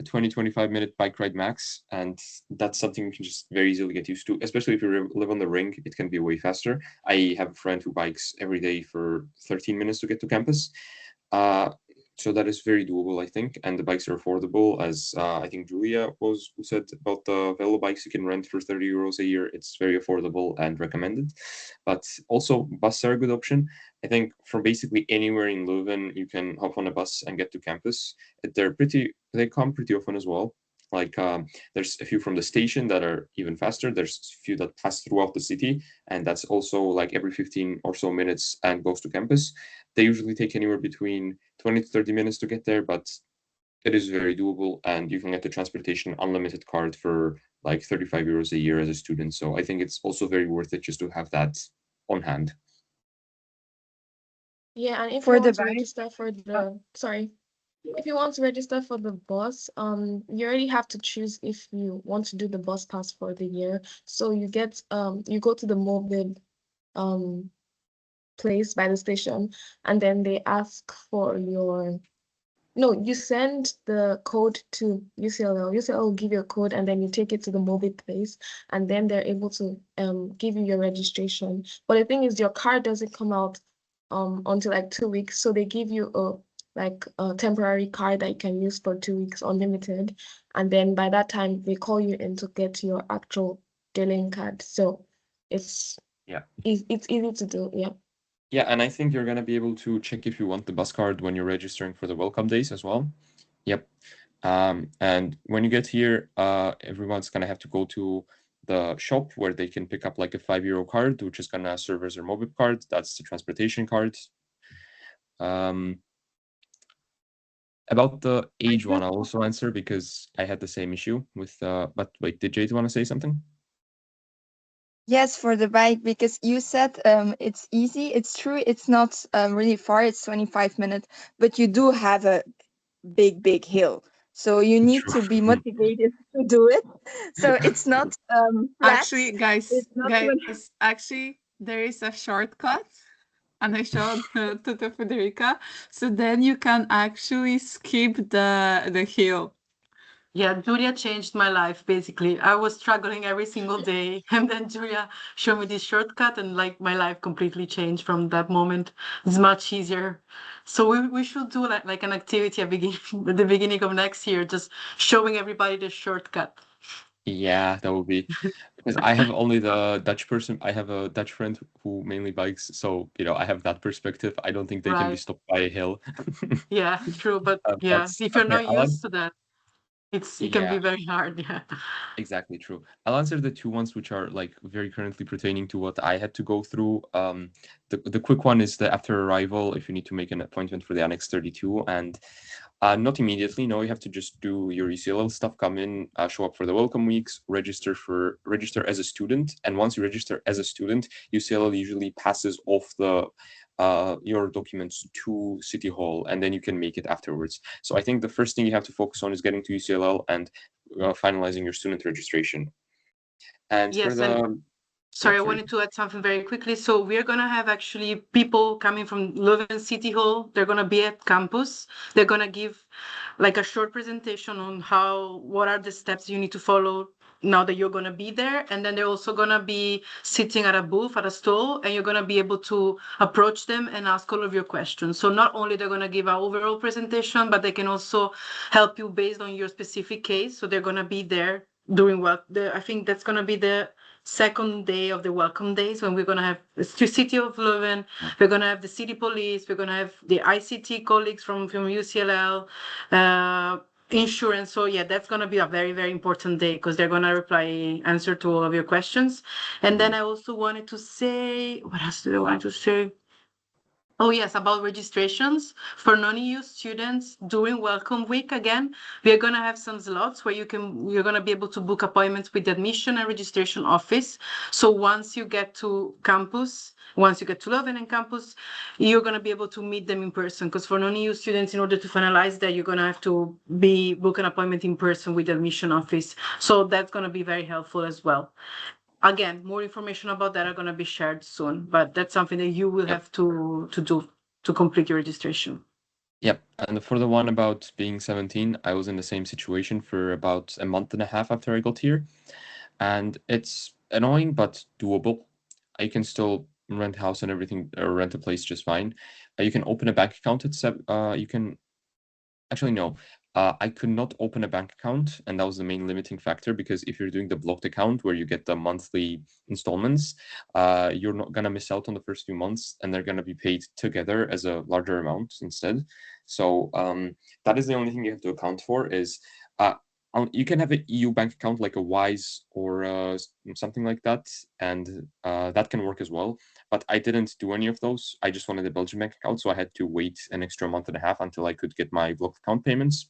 a 20-25 minute bike ride max, and that's something you can just very easily get used to, especially if you live on the ring. It can be way faster. I have a friend who bikes every day for 13 minutes to get to campus. So that is very doable, I think, and the bikes are affordable, as I think Julia was who said about the Velo bikes you can rent for 30 euros a year. It's very affordable and recommended. But also, buses are a good option. I think from basically anywhere in Leuven, you can hop on a bus and get to campus. They come pretty often as well. Like there's a few from the station that are even faster. There's a few that pass throughout the city, and that's also like every 15 or so minutes and goes to campus. They usually take anywhere between 20 to 30 minutes to get there, but it is very doable, and you can get the transportation unlimited card for like 35 euros a year as a student. So I think it's also very worth it just to have that on hand. Yeah, and if For you the want to bike, register for the, sorry, if you want to register for the bus, you already have to choose if you want to do the bus pass for the year. So you get, you go to the mobile, place by the station, and then they ask for your, no, you send the code to UCLL. UCLL will give you a code, and then you take it to the mobile place, and then they're able to give you your registration. But the thing is, your card doesn't come out until like 2 weeks. So they give you a temporary card that you can use for 2 weeks, unlimited. And then by that time, they call you in to get your actual dealing card. So it's Yeah. it's easy to do. Yeah. Yeah, and I think you're gonna be able to check if you want the bus card when you're registering for the welcome days as well. Yep. And when you get here, everyone's gonna have to go to the shop where they can pick up like a 5 euro card, which is gonna serve as their mobile card. That's the transportation card. About the age one, I'll also answer because I had the same issue with. But wait, did Jade want to say something? yes, for the bike, because you said it's easy. It's true. It's not really far. It's 25 minutes, but you do have a big hill. So you need True. to be motivated to do it. So it's not flat. Actually, guys, It's not even actually, there is a shortcut, and I showed to Federica. So then you can actually skip the hill. Yeah, Julia changed my life basically. I was struggling every single day, and then Julia showed me this shortcut, and like my life completely changed from that moment. It's much easier. So we should do like an activity at at the beginning of next year, just showing everybody the shortcut. Yeah, that would be because I have only the Dutch person. I have a Dutch friend who mainly bikes, so I have that perspective. I don't think they can be Right. stopped by a hill. Yeah, true. But But yeah, if you're okay, not used to that, it can yeah, be very hard. Yeah. exactly true. I'll answer the two ones which are like very currently pertaining to what I had to go through. The quick one is the after arrival, if you need to make an appointment for the Annex 32, and not immediately. No, you have to just do your UCLL stuff, come in, show up for the welcome weeks, register as a student, and once you register as a student, UCLL usually passes off your documents to City Hall, and then you can make it afterwards. So I think the first thing you have to focus on is getting to UCLL and finalizing your student registration. And for Yes, and the sorry, I sorry. wanted to add something very quickly. So we're gonna have actually people coming from Leuven City Hall. They're gonna be at campus. They're gonna give like a short presentation on what are the steps you need to follow now that you're gonna be there. And then they're also gonna be sitting at a booth, at a stall, and you're gonna be able to approach them and ask all of your questions. So not only they're gonna give an overall presentation, but they can also help you based on your specific case. So they're gonna be there doing I think that's gonna be the second day of the welcome days, when we're going to have the city of Leuven, we're going to have the city police, we're going to have the ICT colleagues from UCLL, insurance. So yeah, that's going to be a very, very important day, because they're going to answer to all of your questions. And then I also wanted to say, what else do I want to say? Oh, yes, about registrations for non-EU students during Welcome Week. Again, we are going to have some slots where you're going to be able to book appointments with the admission and registration office. So once you get to Leuven and campus, you're going to be able to meet them in person. Because for non-EU students, in order to finalize that, you're going to have to book an appointment in person with the admission office. So that's going to be very helpful as well. Again, more information about that are going to be shared soon, but that's something that you will have to do to complete your registration. Yep. And for the one about being 17, I was in the same situation for about a month and a half after I got here. And it's annoying, but doable. You can still rent a house and everything, or rent a place just fine. You can open a bank account at you can actually no. I could not open a bank account, and that was the main limiting factor because if you're doing the blocked account where you get the monthly installments, you're not gonna miss out on the first few months, and they're gonna be paid together as a larger amount instead. So that is the only thing you have to account for is uh, you can have an EU bank account like a Wise or something like that, and that can work as well. But I didn't do any of those. I just wanted a Belgian bank account, so I had to wait an extra month and a half until I could get my blocked account payments.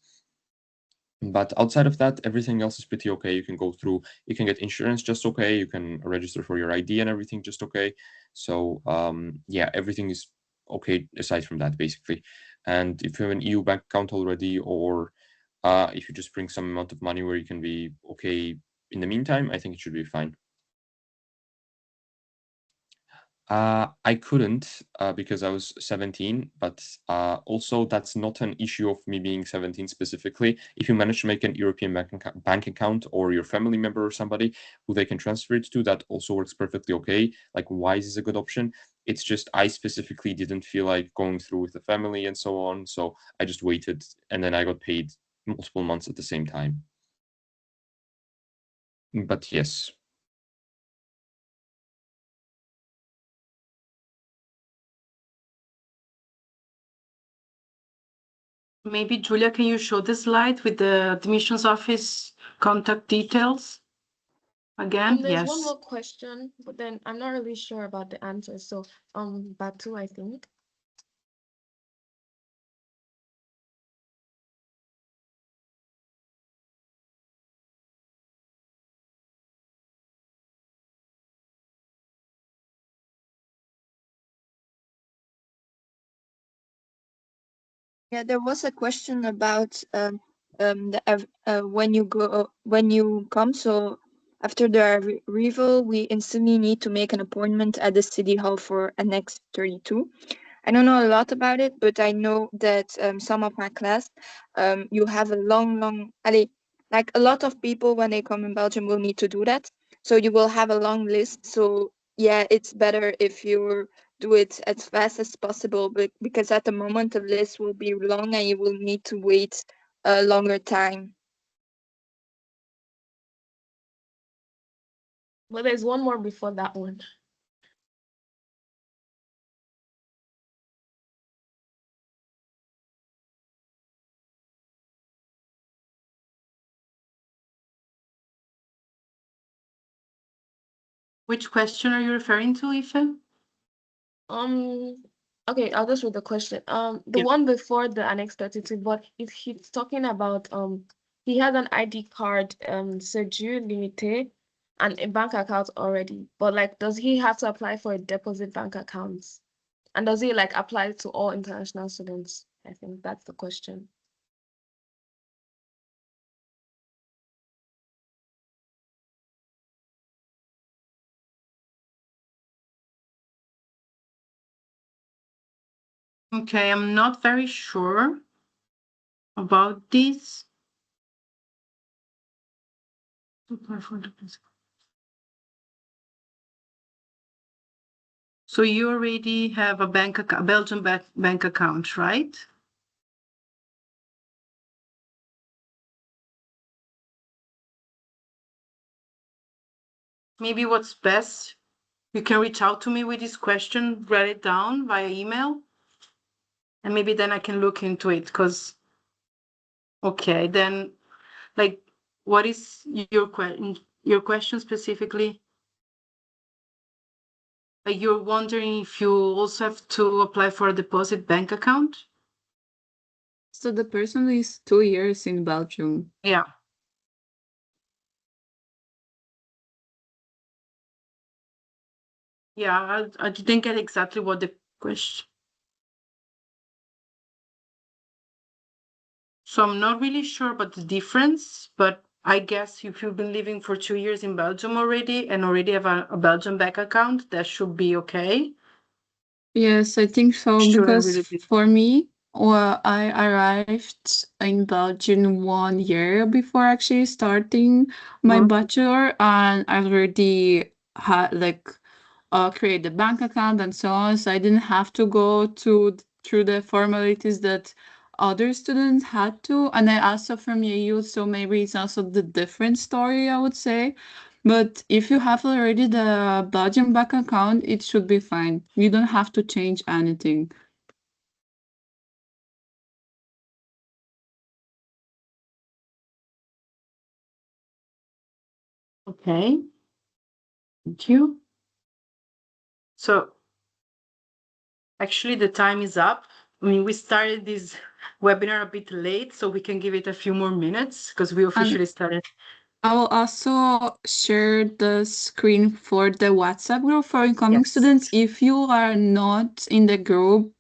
But outside of that, everything else is pretty okay. You can go through, you can get insurance just okay. You can register for your ID and everything just okay. So yeah, everything is okay aside from that, basically. And if you have an EU bank account already, or if you just bring some amount of money where you can be okay in the meantime, I think it should be fine. I couldn't because I was 17, but also that's not an issue of me being 17 specifically. If you manage to make an European bank account or your family member or somebody who they can transfer it to, that also works perfectly okay. Like Wise is a good option. It's just I specifically didn't feel like going through with the family and so on, so I just waited and then I got paid multiple months at the same time. But yes. Maybe Julia, can you show the slide with the admissions office contact details again? There's Yes. one more question, but then I'm not really sure about the answer. So, Batu, I think. Yeah, there was a question about when you come. So after the reval, we instantly need to make an appointment at the city hall for Annex 32. I don't know a lot about it, but I know that some of my class, you have a long, allez, like a lot of people when they come in Belgium will need to do that. So you will have a long list. So yeah, it's better if you do it as fast as possible, but because at the moment the list will be long and you will need to wait a longer time. But there's one more before that one. Which question are you referring to, Ife? Okay, I'll just read the question. The Yeah. one before the Annex 32, but if he's talking about he has an ID card, Séjour limité, and a bank account already. But like, does he have to apply for a deposit bank account? And does he like apply to all international students? I think that's the question. Okay, I'm not very sure about this. So you already have a Belgian bank account, right? Maybe what's best, you can reach out to me with this question, write it down via email, and maybe then I can look into it. Because, okay, then, like, what is your question specifically? Like, you're wondering if you also have to apply for a deposit bank account? So the person is 2 years in Belgium. Yeah. Yeah, I didn't get exactly what the question. So I'm not really sure about the difference, but I guess if you've been living for 2 years in Belgium already and already have a Belgian bank account, that should be okay. Yes, I think so, Shouldn't because really be. for me, Well, I arrived in Belgium 1 year before actually starting my Mhm. bachelor, and I already had like create the bank account and so on. So I didn't have to go through the formalities that other students had to. And I also from EU, so maybe it's also the different story, I would say. But if you have already the Belgian bank account, it should be fine. You don't have to change anything. Okay, thank you. So actually the time is up. I mean, we started this webinar a bit late, so we can give it a few more minutes because we officially started. I will also share the screen for the WhatsApp group for incoming Yes. students. If you are not in the group,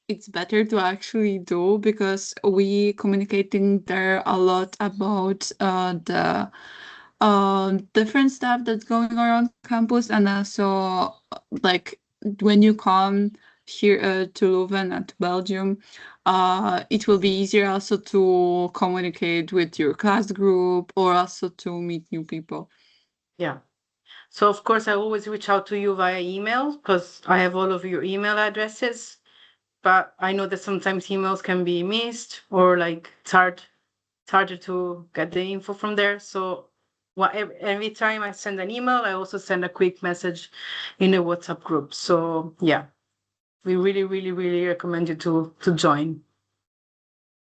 it's better to actually do because we communicating there a lot about the different stuff that's going around campus, and also like when you come here to Leuven and to Belgium, it will be easier also to communicate with your class group or also to meet new people. Yeah. So of course, I always reach out to you via email because I have all of your email addresses. But I know that sometimes emails can be missed or like it's harder to get the info from there. So every time I send an email, I also send a quick message in a WhatsApp group. So yeah, we really, really, really recommend you to join.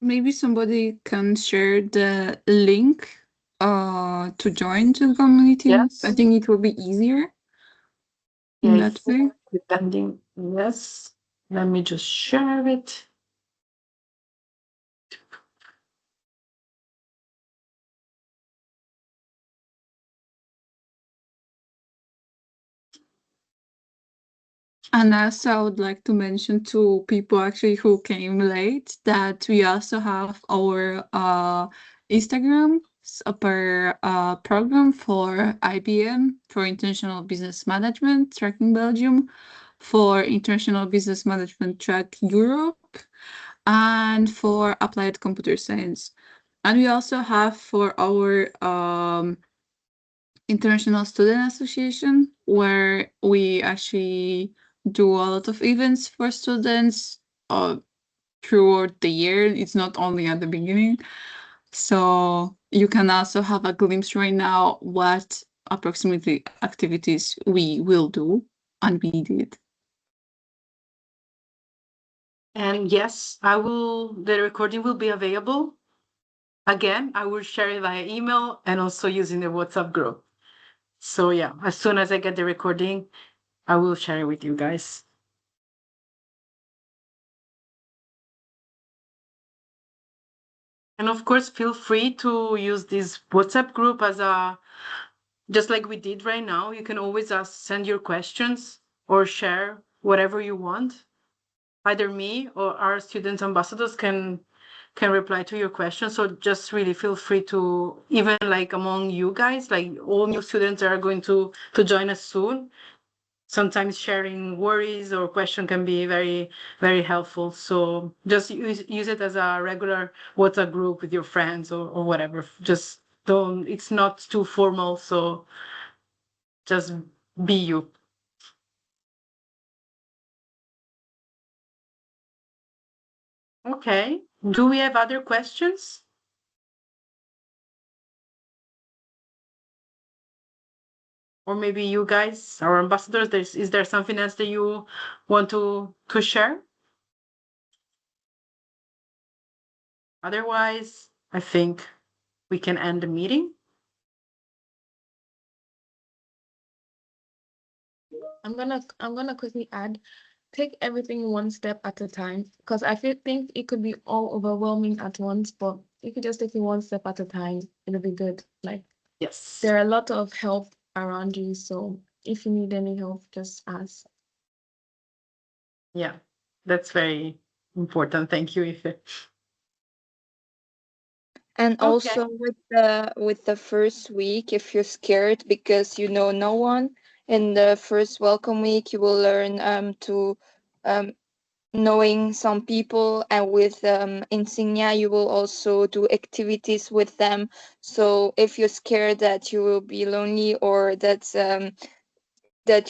Maybe somebody can share the link to join the community. Yes. I think it will be easier Yeah, in that it's way. depending. Yes. Let me just share it. And also, I would like to mention to people actually who came late that we also have our Instagram per program for IBM, for International Business Management Tracking Belgium, for International Business Management Track Europe, and for Applied Computer Science. And we also have for our International Student Association, where we actually do a lot of events for students throughout the year. It's not only at the beginning. So you can also have a glimpse right now what approximately activities we will do and we did. And yes, the recording will be available. Again, I will share it via email and also using the WhatsApp group. So yeah, as soon as I get the recording, I will share it with you guys. And of course, feel free to use this WhatsApp group as just like we did right now. You can always send your questions or share whatever you want. Either me or our student ambassadors can reply to your questions. So just really feel free to, even like among you guys, like all new students are going to join us soon. Sometimes sharing worries or question can be very, very helpful. So just use it as a regular WhatsApp group with your friends or whatever. Just don't, it's not too formal. So just be you. Okay. Do we have other questions? Or maybe you guys, our ambassadors, is there something else that you want to share? Otherwise, I think we can end the meeting. I'm gonna quickly add, take everything one step at a time, because think it could be all overwhelming at once, but if you just take it one step at a time, it'll be good. Like Yes. there are a lot of help around you, so if you need any help, just ask. Yeah, that's very important. Thank you, Ife. And Okay. also with the first week, if you're scared because you know no one, in the first welcome week, you will learn to knowing some people, and with Insignia you will also do activities with them. So if you're scared that you will be lonely, or that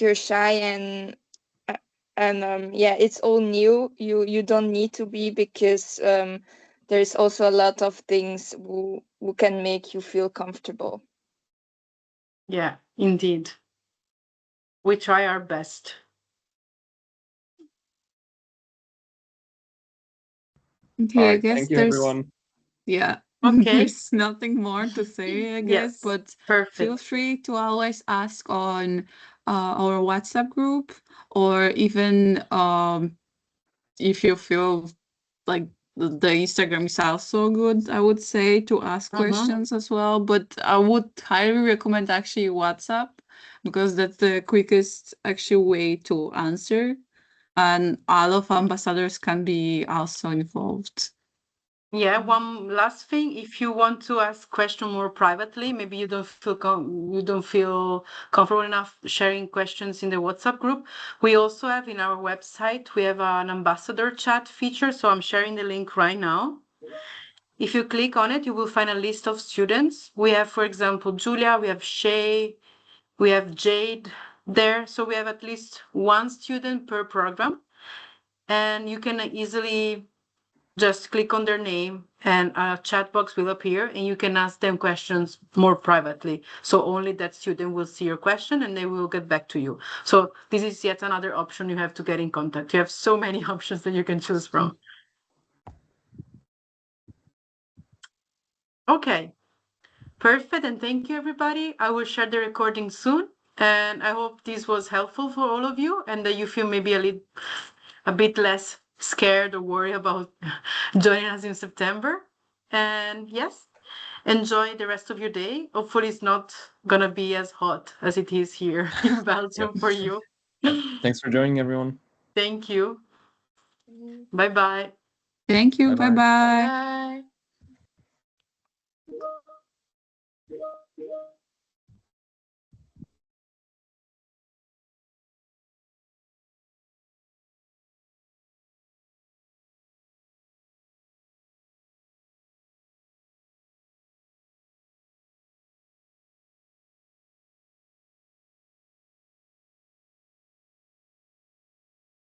you're shy and yeah, it's all new, you don't need to be, because there's also a lot of things who can make you feel comfortable. Yeah, indeed. We try our best. Okay, I Alright, guess thank you, there's everyone. yeah, Okay. there's nothing more to say, I guess, Yes, but feel perfect. free to always ask on our WhatsApp group, or even if you feel like the Instagram is also good, I would say, to ask questions as well. But I would highly recommend actually WhatsApp, because that's the quickest actual way to answer, and all of ambassadors can be also involved. Yeah, one last thing, if you want to ask question more privately, maybe you don't feel comfortable enough sharing questions in the WhatsApp group. We also have in our website, we have an ambassador chat feature, so I'm sharing the link right now. If you click on it, you will find a list of students. We have, for example, Julia, we have Shay, we have Jade there. So we have at least one student per program, and you can easily just click on their name and a chat box will appear, and you can ask them questions more privately. So only that student will see your question and they will get back to you. So this is yet another option you have to get in contact. You have so many options that you can choose from. Okay, perfect. And thank you, everybody. I will share the recording soon. And I hope this was helpful for all of you and that you feel maybe a bit less scared or worried about joining us in September. And yes, enjoy the rest of your day. Hopefully, it's not gonna be as hot as it is here in Belgium for you. Thanks for joining, everyone. Thank you. Mhm. Bye bye. Thank you. Bye-bye. Bye bye. Bye.